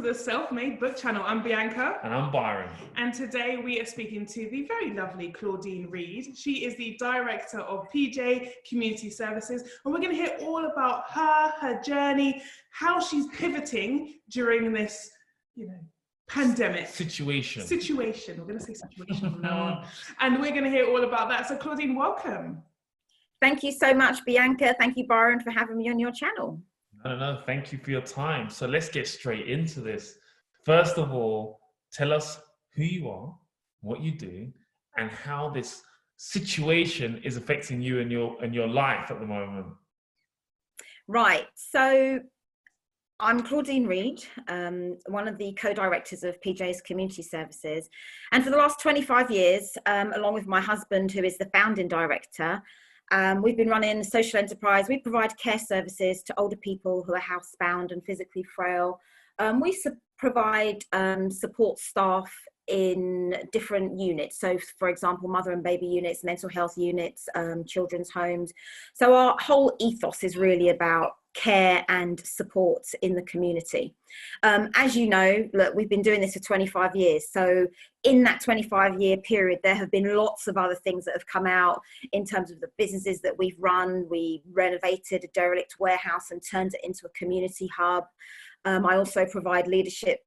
the Self-Made Book Channel. I'm Bianca. And I'm Byron. And today we are speaking to the very lovely Claudine Reid. She is the Director of PJ Community Services. And we're going to hear all about her journey, how she's pivoting during this, pandemic. Situation. We're going to say situation from now on. And we're going to hear all about that. So Claudine, welcome. Thank you so much, Bianca. Thank you, Byron, for having me on your channel. No, thank you for your time. So let's get straight into this. First of all, tell us who you are, what you do, and how this situation is affecting you and your life at the moment. Right. So I'm Claudine Reid, one of the co-directors of PJ's Community Services. And for the last 25 years, along with my husband, who is the founding director, we've been running a social enterprise. We provide care services to older people who are housebound and physically frail. We provide support staff in different units. So, for example, mother and baby units, mental health units, children's homes. So our whole ethos is really about care and support in the community. As you know, look, we've been doing this for 25 years. So in that 25-year period, there have been lots of other things that have come out in terms of the businesses that we've run. We renovated a derelict warehouse and turned it into a community hub. I also provide leadership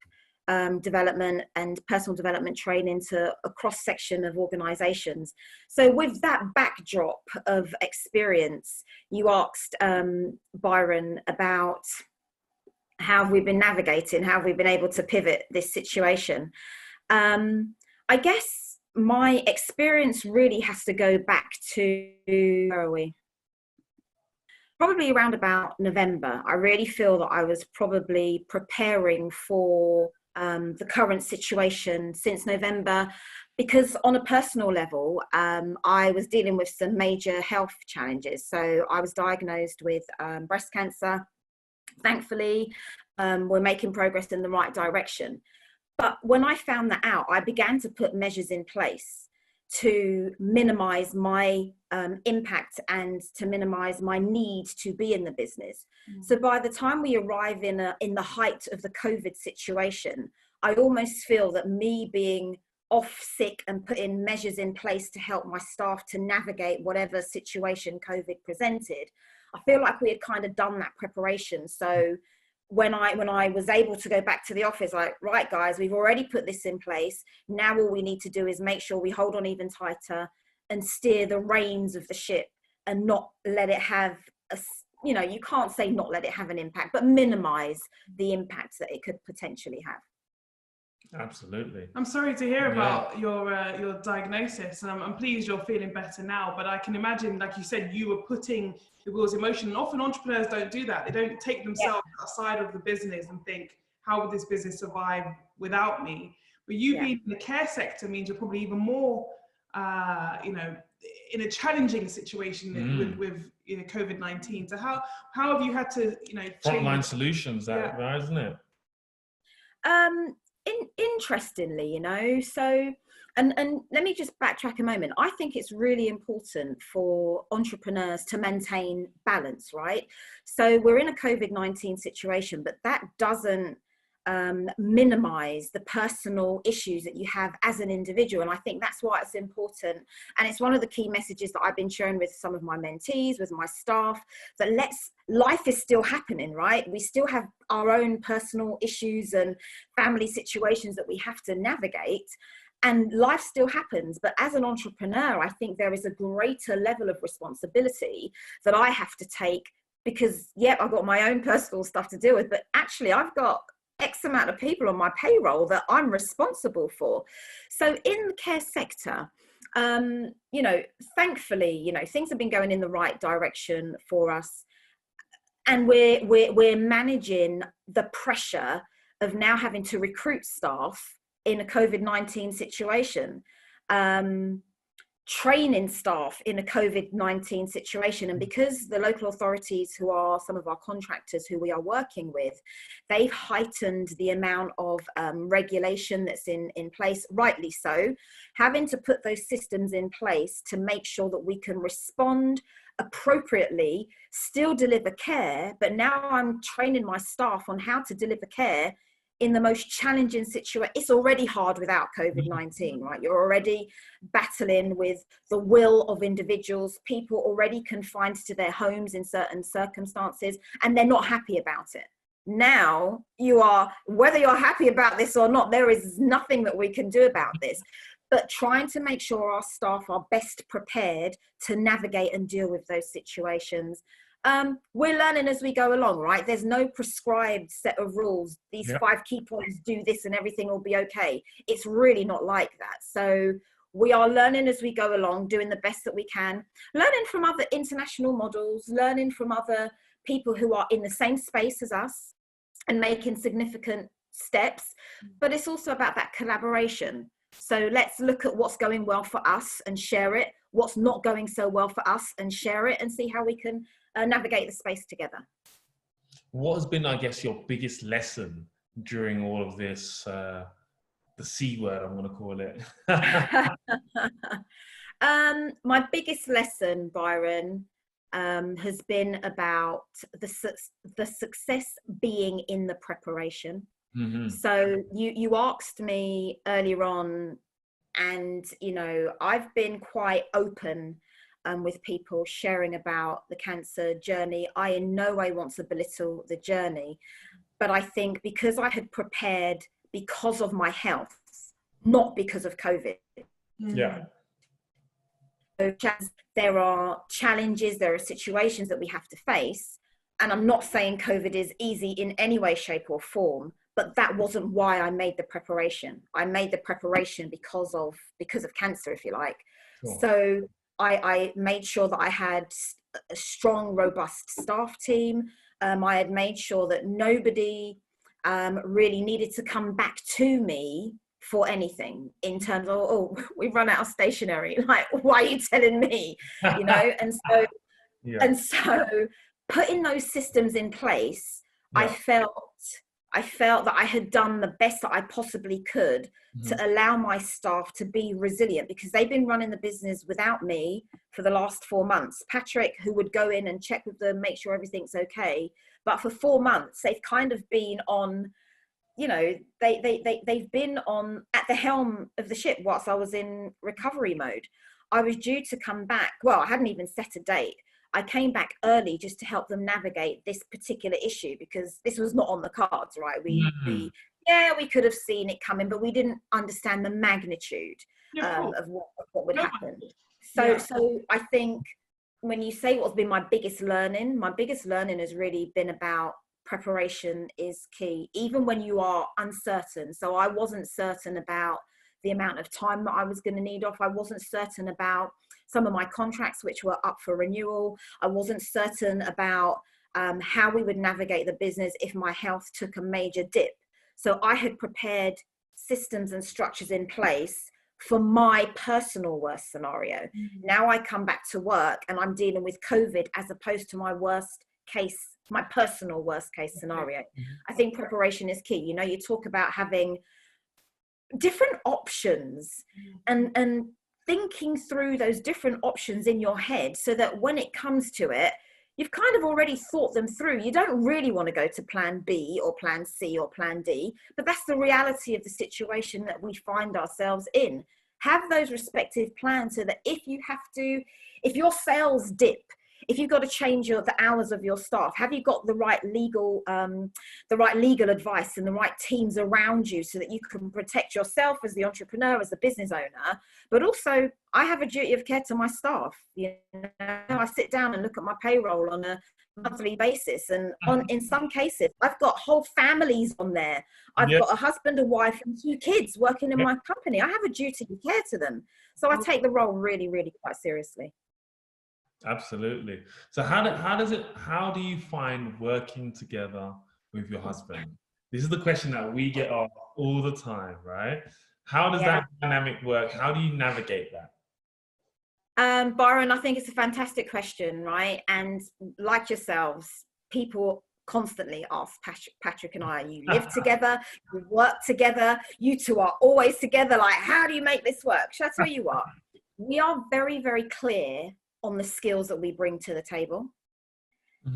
development and personal development training to a cross-section of organizations. So with that backdrop of experience, you asked Byron about how we've been navigating, how we've been able to pivot this situation. I guess my experience really has to go back to, where are we? Probably around about November. I really feel that I was probably preparing for the current situation since November, because on a personal level, I was dealing with some major health challenges. So I was diagnosed with breast cancer. Thankfully, we're making progress in the right direction. But when I found that out, I began to put measures in place to minimize my impact and to minimize my need to be in the business. So by the time we arrive in the height of the COVID situation, I almost feel that me being off sick and putting measures in place to help my staff to navigate whatever situation COVID presented, I feel like we had kind of done that preparation. So when I was able to go back to the office, like, right guys, we've already put this in place. Now all we need to do is make sure we hold on even tighter and steer the reins of the ship and not let it have you can't say not let it have an impact, but minimize the impact that it could potentially have. Absolutely. I'm sorry to hear about your diagnosis, and I'm pleased you're feeling better now. But I can imagine, like you said, you were putting the wheels in motion. And often entrepreneurs don't do that. They don't take themselves outside of the business and think, how would this business survive without me? But you being in the care sector means you're probably even more, in a challenging situation with COVID-19. So how have you had to, frontline solutions, right, isn't it? Interestingly, so, and let me just backtrack a moment. I think it's really important for entrepreneurs to maintain balance, right? So we're in a COVID-19 situation, but that doesn't minimize the personal issues that you have as an individual. And I think that's why it's important. And it's one of the key messages that I've been sharing with some of my mentees, with my staff, that life is still happening, right? We still have our own personal issues and family situations that we have to navigate. And life still happens. But as an entrepreneur, I think there is a greater level of responsibility that I have to take, because, I've got my own personal stuff to deal with, but actually I've got X amount of people on my payroll that I'm responsible for. So in the care sector, thankfully, things have been going in the right direction for us. And we're managing the pressure of now having to recruit staff in a COVID-19 situation. Training staff in a COVID-19 situation. And because the local authorities, who are some of our contractors who we are working with, they've heightened the amount of regulation that's in place, rightly so, having to put those systems in place to make sure that we can respond appropriately, still deliver care, but now I'm training my staff on how to deliver care in the most challenging situation. It's already hard without COVID-19, right? You're already battling with the will of individuals, people already confined to their homes in certain circumstances, and they're not happy about it. Now you are, whether you're happy about this or not, there is nothing that we can do about this, but trying to make sure our staff are best prepared to navigate and deal with those situations. We're learning as we go along, right? There's no prescribed set of rules. These 5 key points, do this and everything will be okay. It's really not like that. So we are learning as we go along, doing the best that we can, learning from other international models, learning from other people who are in the same space as us and making significant steps. But it's also about that collaboration. So let's look at what's going well for us and share it, what's not going so well for us and share it, and see how we can navigate the space together. What has been, I guess, your biggest lesson during all of this, the C word, I'm going to call it? My biggest lesson, Byron, has been about the success being in the preparation. Mm-hmm. So you asked me earlier on, and, you know, I've been quite open with people sharing about the cancer journey. I in no way want to belittle the journey, but I think because I had prepared because of my health, not because of COVID. Yeah. So there are challenges, there are situations that we have to face. And I'm not saying COVID is easy in any way, shape or form, but that wasn't why I made the preparation. I made the preparation because of cancer, if you like. Sure. So I made sure that I had a strong, robust staff team. I had made sure that nobody really needed to come back to me for anything in terms of, oh, we've run out of stationery. Like, why are you telling me? You know, and so putting those systems in place, I felt that I had done the best that I possibly could to allow my staff to be resilient, because they've been running the business without me for the last 4 months. Patrick, who would go in and check with them, make sure everything's okay. But for 4 months, they've kind of been on, you know, they've been on at the helm of the ship whilst I was in recovery mode. I was due to come back. Well, I hadn't even set a date. I came back early just to help them navigate this particular issue, because this was not on the cards, right? We could have seen it coming, but we didn't understand the magnitude of what would happen. So I think when you say what's been my biggest learning has really been about preparation is key, even when you are uncertain. So I wasn't certain about the amount of time that I was going to need off. I wasn't certain about some of my contracts which were up for renewal. I wasn't certain about how we would navigate the business if my health took a major dip. So I had prepared systems and structures in place for my personal worst scenario. Mm-hmm. Now I come back to work and I'm dealing with COVID as opposed to my personal worst case scenario. Mm-hmm. I think preparation is key. You know, you talk about having different options and thinking through those different options in your head so that when it comes to it, you've kind of already thought them through. You don't really want to go to plan B or plan C or plan D, but that's the reality of the situation that we find ourselves in. Have those respective plans so that if your sales dip, if you've got to change the hours of your staff, have you got the right legal advice and the right teams around you so that you can protect yourself as the entrepreneur, as the business owner, but also I have a duty of care to my staff. You know, I sit down and look at my payroll on a monthly basis, and in some cases, I've got whole families on there. I've got a husband, a wife, and 2 kids working in my company. I have a duty of care to them, so I take the role really, really quite seriously. Absolutely. So how do you find working together with your husband? This is the question that we get asked all the time, right? How does that dynamic work? How do you navigate that? Byron, I think it's a fantastic question, right? And like yourselves, people constantly ask Patrick and I, you live together, you work together, you two are always together. Like, how do you make this work? Shall I tell you what? We are very, very clear on the skills that we bring to the table.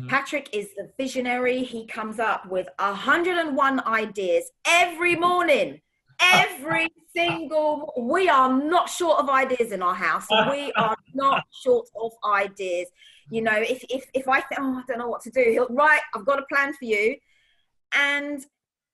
Patrick is the visionary. He comes up with 101 ideas every morning. We are not short of ideas in our house. We are not short of ideas. You know, if I think, oh, I don't know what to do, he'll, right, I've got a plan for you. And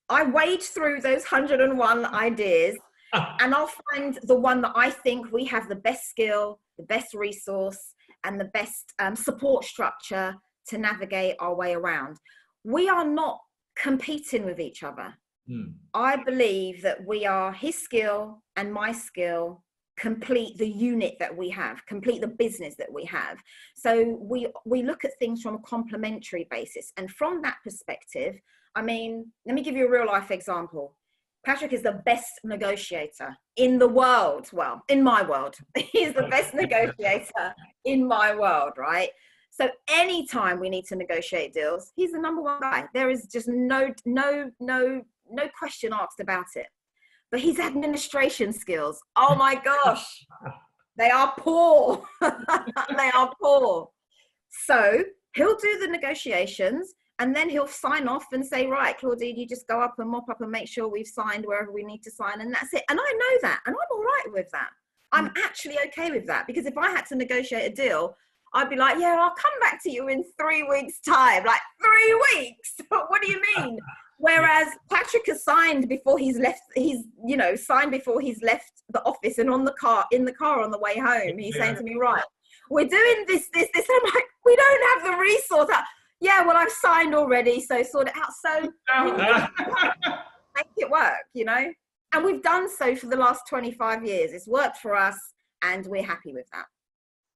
I wade through those 101 ideas and I'll find the one that I think we have the best skill, the best resource, and the best support structure to navigate our way around. We are not competing with each other. I believe that we are, his skill and my skill complete the unit that we have, complete the business that we have. So we look at things from a complementary basis. And from that perspective, I mean, let me give you a real life example. Patrick is the best negotiator in the world. Well, in my world, he's the best negotiator in my world, right? So anytime we need to negotiate deals, he's the number one guy. There is just no question asked about it. But his administration skills, oh my gosh, they are poor. They are poor. So he'll do the negotiations and then he'll sign off and say, right, Claudine, you just go up and mop up and make sure we've signed wherever we need to sign. And that's it. And I know that. And I'm all right with that. I'm actually okay with that. Because if I had to negotiate a deal, I'd be like, yeah, I'll come back to you in 3 weeks' time. Like, 3 weeks? What do you mean? Whereas Patrick has signed before he's left, signed before he's left the office and in the car on the way home. He's saying to me, right, we're doing this. I'm like, we don't have the resource. Yeah, well, I've signed already, so sort it out. So make it work, you know? And we've done so for the last 25 years. It's worked for us and we're happy with that.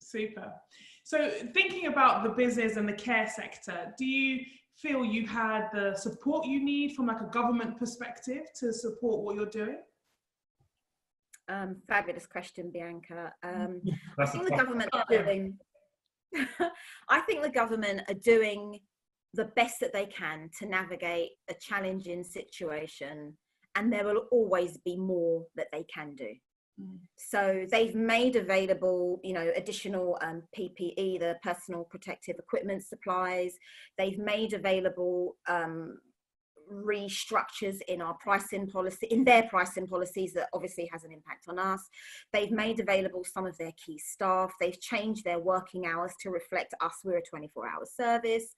Super. So thinking about the business and the care sector, do you feel you've had the support you need from like a government perspective to support what you're doing? Fabulous question, Bianca. I think the government are doing I think the government are doing the best that they can to navigate a challenging situation, and there will always be more that they can do. So they've made available, additional PPE, the personal protective equipment supplies. They've made available restructures in our pricing policy, in their pricing policies that obviously has an impact on us. They've made available some of their key staff. They've changed their working hours to reflect us. We're a 24-hour service.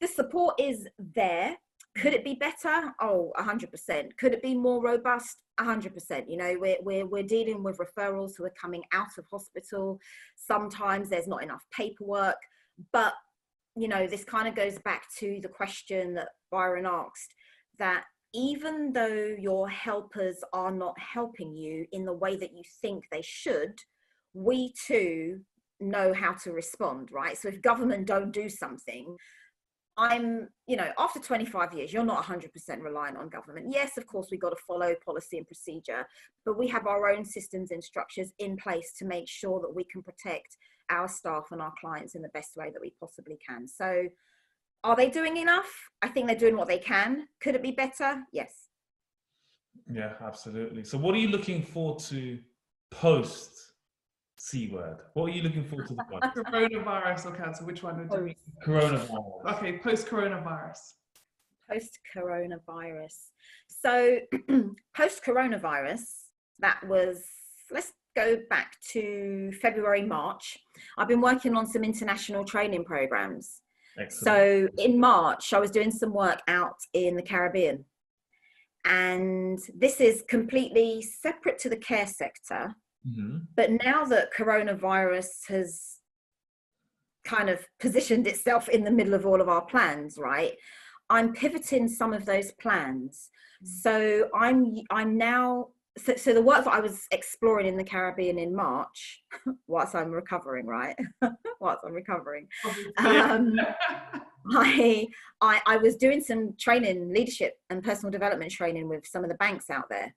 The support is there. Could it be better? Oh, 100%. Could it be more robust? 100%. We're dealing with referrals who are coming out of hospital. Sometimes there's not enough paperwork, but this kind of goes back to the question that Byron asked, that even though your helpers are not helping you in the way that you think they should, we too know how to respond, right? So if government don't do something, after 25 years, you're not 100% reliant on government. Yes, of course, we've got to follow policy and procedure, but we have our own systems and structures in place to make sure that we can protect our staff and our clients in the best way that we possibly can. So are they doing enough? I think they're doing what they can. Could it be better? Yes. Yeah, absolutely. So what are you looking forward to post C word? What are you looking forward to? Coronavirus or cancer? Which one would you? Coronavirus. Okay, post-coronavirus. Post-coronavirus. So post-coronavirus, let's go back to February, March. I've been working on some international training programs. Excellent. So in March, I was doing some work out in the Caribbean. And this is completely separate to the care sector. Mm-hmm. But now that coronavirus has kind of positioned itself in the middle of all of our plans, right? I'm pivoting some of those plans. So I'm now, so the work that I was exploring in the Caribbean in March, whilst I'm recovering, right? Whilst I'm recovering. I was doing some training, leadership and personal development training with some of the banks out there.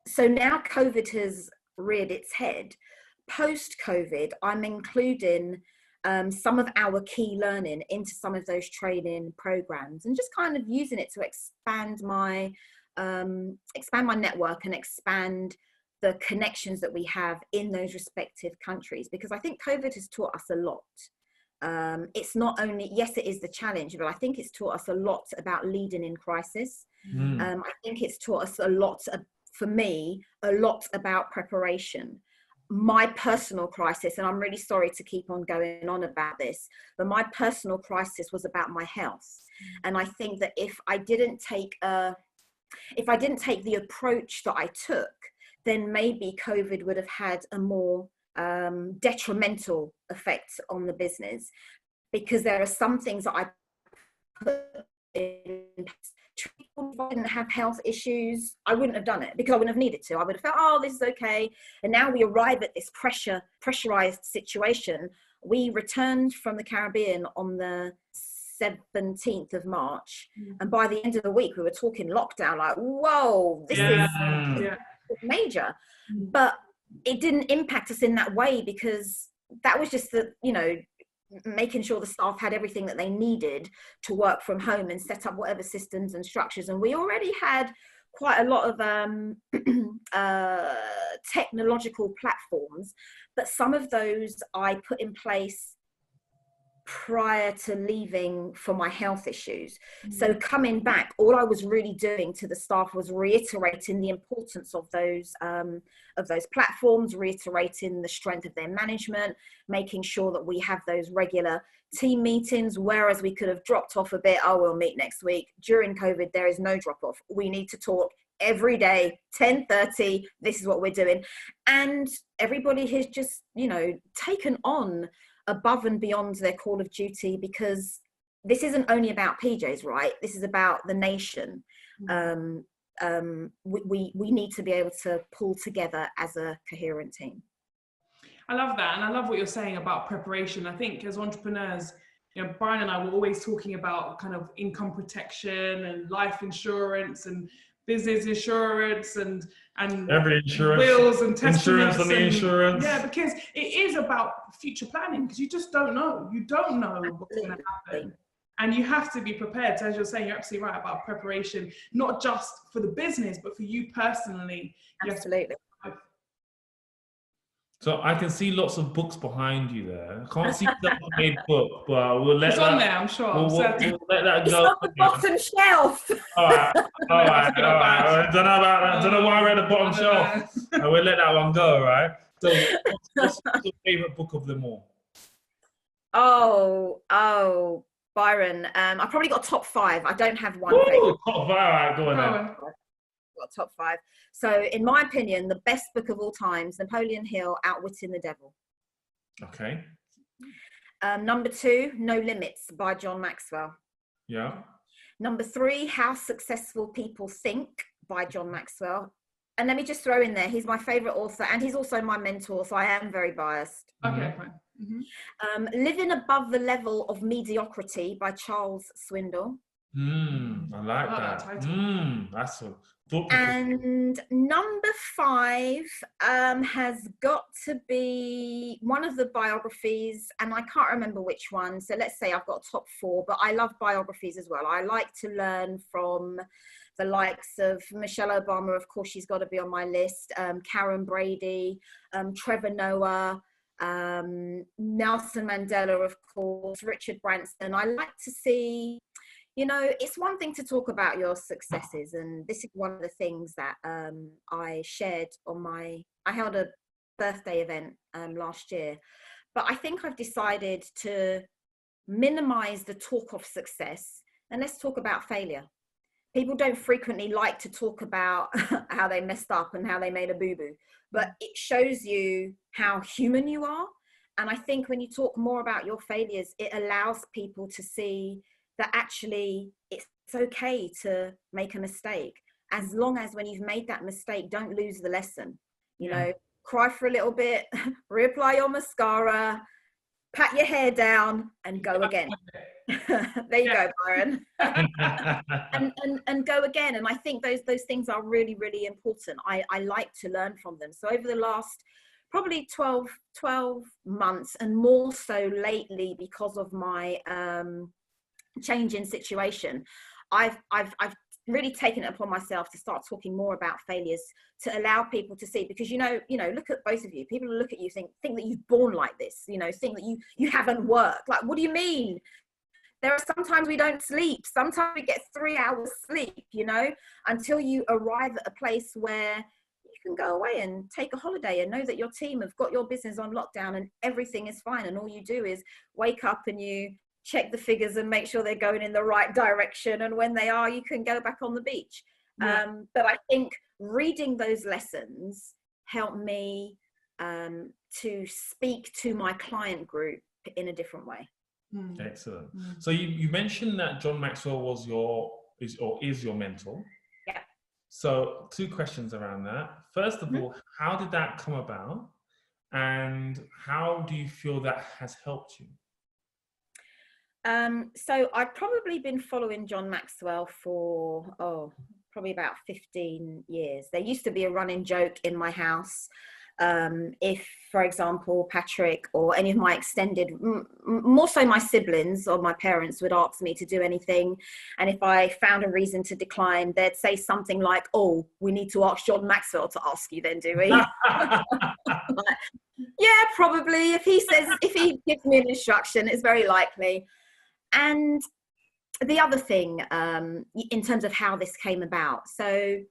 So now COVID has reared its head. Post-COVID, I'm including some of our key learning into some of those training programs and just kind of using it to expand my network and expand the connections that we have in those respective countries, because I think COVID has taught us a lot. It's not only, yes, it is the challenge, but I think it's taught us a lot about leading in crisis. I think it's taught us a lot, for me, a lot about preparation. My personal crisis, and I'm really sorry to keep on going on about this, but my personal crisis was about my health. And I think that if I didn't take the approach that I took, then maybe COVID would have had a more detrimental effect on the business, because there are some things that I put in. If I didn't have health issues, I wouldn't have done it, because I wouldn't have needed to. I would have felt, oh, this is okay. And now we arrive at this pressurized situation. We returned from the Caribbean on the 17th of March. And by the end of the week, we were talking lockdown, like, whoa, this is major. But it didn't impact us in that way, because that was just making sure the staff had everything that they needed to work from home and set up whatever systems and structures. And we already had quite a lot of technological platforms, but some of those I put in place prior to leaving for my health issues. So coming back, all I was really doing to the staff was reiterating the importance of those platforms, reiterating the strength of their management, making sure that we have those regular team meetings, whereas we could have dropped off a bit. Oh, we'll meet next week. During COVID, there is no drop off. We need to talk every day, 10:30, this is what we're doing. And everybody has just, taken on above and beyond their call of duty, because this isn't only about PJs, right? This is about the nation. We need to be able to pull together as a coherent team. I love that. And I love what you're saying about preparation. I think as entrepreneurs, Byron and I were always talking about kind of income protection and life insurance and business insurance and every insurance, wills and testaments. Insurance on the insurance. Yeah, because it is about future planning, because you just don't know. You don't know what's going to happen. And you have to be prepared. So as you're saying, you're absolutely right about preparation, not just for the business, but for you personally. Absolutely. So I can see lots of books behind you there. I can't see the self-made book, but we'll let it's on there, I'm sure. We'll let that it's go. on the bottom shelf. All right. I don't know about that. I don't know why we're at the bottom shelf. We'll let that one go, right? So what's your favorite book of them all? Oh, Byron. I probably got top 5. I don't have one favorite. Top 5, all right, go on then. Got top 5. So in my opinion, the best book of all times, Napoleon Hill, Outwitting the Devil. Okay. Number 2, No Limits by John Maxwell. Yeah. Number 3, How Successful People Think by John Maxwell. And let me just throw in there, he's my favorite author and he's also my mentor, so I am very biased. Okay, fine. Living Above the Level of Mediocrity by Charles Swindoll. I like that. That's a book. And number 5 has got to be one of the biographies, and I can't remember which one. So let's say I've got top 4, but I love biographies as well. I like to learn from the likes of Michelle Obama, of course, she's got to be on my list. Karen Brady, Trevor Noah, Nelson Mandela, of course, Richard Branson. I like to see, it's one thing to talk about your successes, and this is one of the things that I shared on I held a birthday event last year, but I think I've decided to minimize the talk of success and let's talk about failure. People don't frequently like to talk about how they messed up and how they made a boo-boo, but it shows you how human you are. And I think when you talk more about your failures, it allows people to see that actually it's okay to make a mistake, as long as when you've made that mistake, don't lose the lesson. Cry for a little bit, reapply your mascara, pat your hair down and go again. There you go, Byron. and go again. And I think those things are really, really important. I like to learn from them. So over the last probably 12 months, and more so lately because of my change in situation, I've really taken it upon myself to start talking more about failures, to allow people to see, because, look at both of you, people who look at you think that you're born like this, think that you haven't worked. Like, what do you mean? There are sometimes we don't sleep. Sometimes we get 3 hours sleep, until you arrive at a place where you can go away and take a holiday and know that your team have got your business on lockdown and everything is fine. And all you do is wake up and you check the figures and make sure they're going in the right direction. And when they are, you can go back on the beach. Yeah. But I think reading those lessons helped me to speak to my client group in a different way. Excellent. So you mentioned that John Maxwell is your mentor. Yeah. So 2 questions around that. First of all, how did that come about? And how do you feel that has helped you? So I've probably been following John Maxwell for, probably about 15 years. There used to be a running joke in my house. If, for example, Patrick or any of my extended, more so my siblings or my parents would ask me to do anything, and if I found a reason to decline, they'd say something like, "Oh, we need to ask John Maxwell to ask you then, do we?" Like, yeah, probably. If he gives me an instruction, it's very likely. And the other thing, in terms of how this came about, so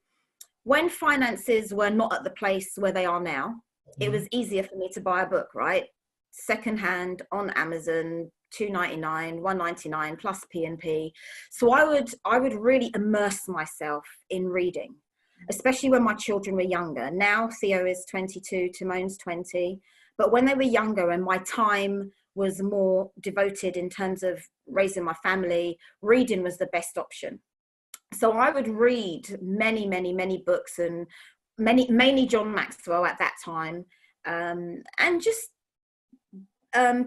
when finances were not at the place where they are now, it was easier for me to buy a book, right? Secondhand on Amazon, $2.99, $1.99 plus P&P. So I would really immerse myself in reading, especially when my children were younger. Now Theo is 22, Timone's 20, but when they were younger and my time was more devoted in terms of raising my family, reading was the best option. So I would read many, many, many books, and mainly John Maxwell at that time, and just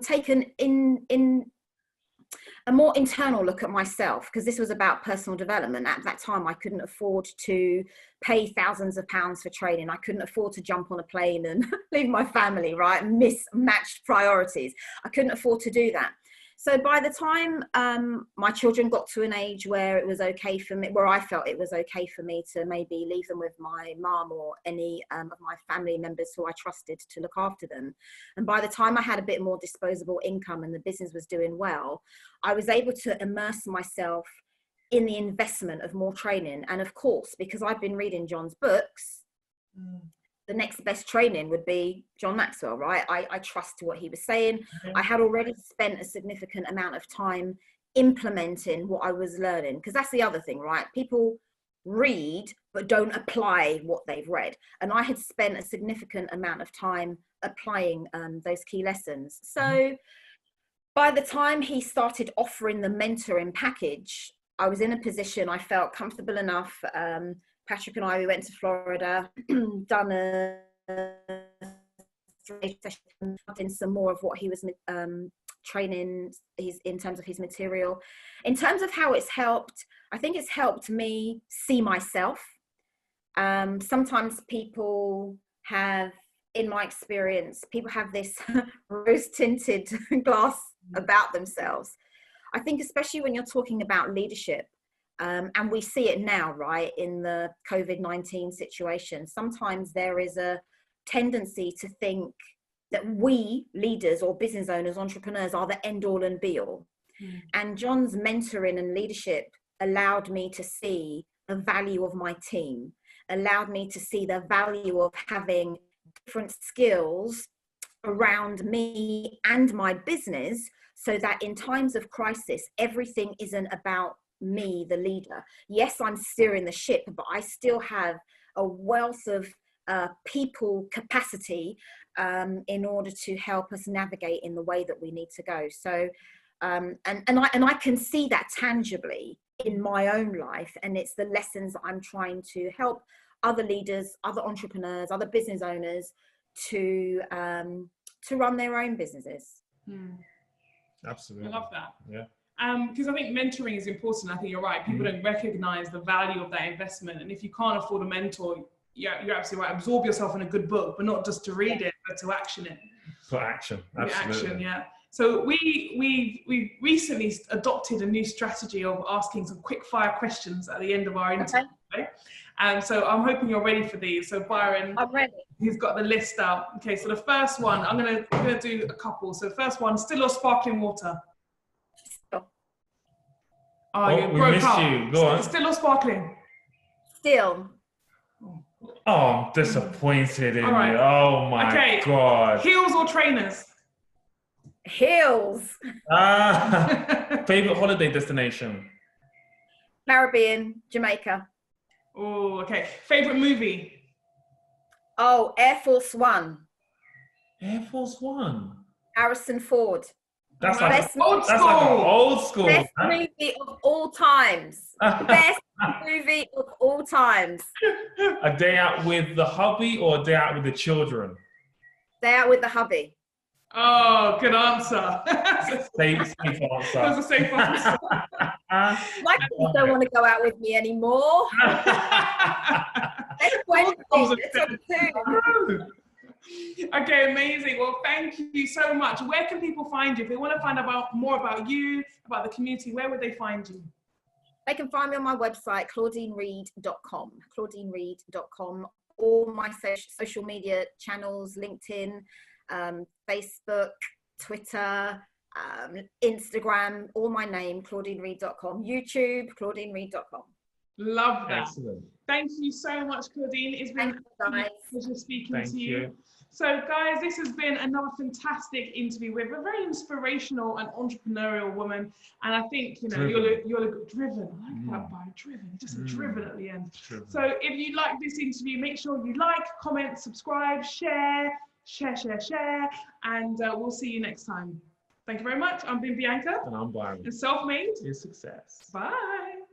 taken in a more internal look at myself, because this was about personal development. At that time, I couldn't afford to pay thousands of pounds for training. I couldn't afford to jump on a plane and leave my family, right? Mismatched priorities. I couldn't afford to do that. So by the time my children got to an age where it was okay for me, where I felt it was okay for me to maybe leave them with my mum or any of my family members who I trusted to look after them. And by the time I had a bit more disposable income and the business was doing well, I was able to immerse myself in the investment of more training. And of course, because I've been reading John's books, the next best training would be John Maxwell, right? I trust what he was saying. I had already spent a significant amount of time implementing what I was learning, because that's the other thing, right? People read but don't apply what they've read, and I had spent a significant amount of time applying those key lessons. So by the time he started offering the mentoring package, I was in a position I felt comfortable enough. Patrick and I, we went to Florida, done a 3 session, in some more of what he was training in terms of his material. In terms of how it's helped, I think it's helped me see myself. Sometimes people have, in my experience, people have this rose-tinted glass about themselves. I think especially when you're talking about leadership, and we see it now, right, in the COVID-19 situation. Sometimes there is a tendency to think that we leaders or business owners, entrepreneurs, are the end all and be all. And John's mentoring and leadership allowed me to see the value of my team, allowed me to see the value of having different skills around me and my business, so that in times of crisis, everything isn't about me, the leader. Yes, I'm steering the ship, but I still have a wealth of people capacity in order to help us navigate in the way that we need to go. So and I can see that tangibly in my own life, and it's the lessons that I'm trying to help other leaders, other entrepreneurs, other business owners to run their own businesses. Absolutely. I love that. Yeah. Because I think mentoring is important. I think you're right. People don't recognize the value of that investment. And if you can't afford a mentor, you're absolutely right. Absorb yourself in a good book, but not just to read it, but to action it. For action. Absolutely. Action, yeah. So we recently adopted a new strategy of asking some quick fire questions at the end of our interview. Okay. And so I'm hoping you're ready for these. So Byron, I'm ready. He's got the list out. Okay, so the first one, I'm gonna do a couple. So the first one, still or sparkling water? Still. Oh, you we broke missed up. you. Go on. Still or sparkling? Still. Oh, I'm disappointed in All right. you. Oh my God. Heels or trainers? Heels. Favorite holiday destination? Caribbean, Jamaica. Oh, okay. Favorite movie? Oh, Air Force One. Air Force One. Harrison Ford. That's Right. like Best Old that's like an old school. Best huh? movie of all times. Best movie of all times. A day out with the hubby or a day out with the children? Day out with the hubby. Oh, good answer. Safe That was answer. a safe answer. My kids don't want to go out with me anymore. It's Wednesday. It's on Zoom. Okay, amazing. Well, thank you so much. Where can people find you? If they want to find out more about you, about the community, where would they find you? They can find me on my website, claudinereid.com. claudinereid.com. All my social media channels, LinkedIn, Facebook, Twitter, Instagram, all my name, claudinereid.com. YouTube, claudinereid.com. Love that. Excellent. Thank you so much, Claudine. It's been a pleasure speaking to you. So guys, this has been another fantastic interview with a very inspirational and entrepreneurial woman. And I think, you know, you're driven. I like that by driven, just a driven at the end. Driven. So if you like this interview, make sure you like, comment, subscribe, share, and we'll see you next time. Thank you very much. I'm Bianca. And I'm Byron. And Self-Made is Success. Bye.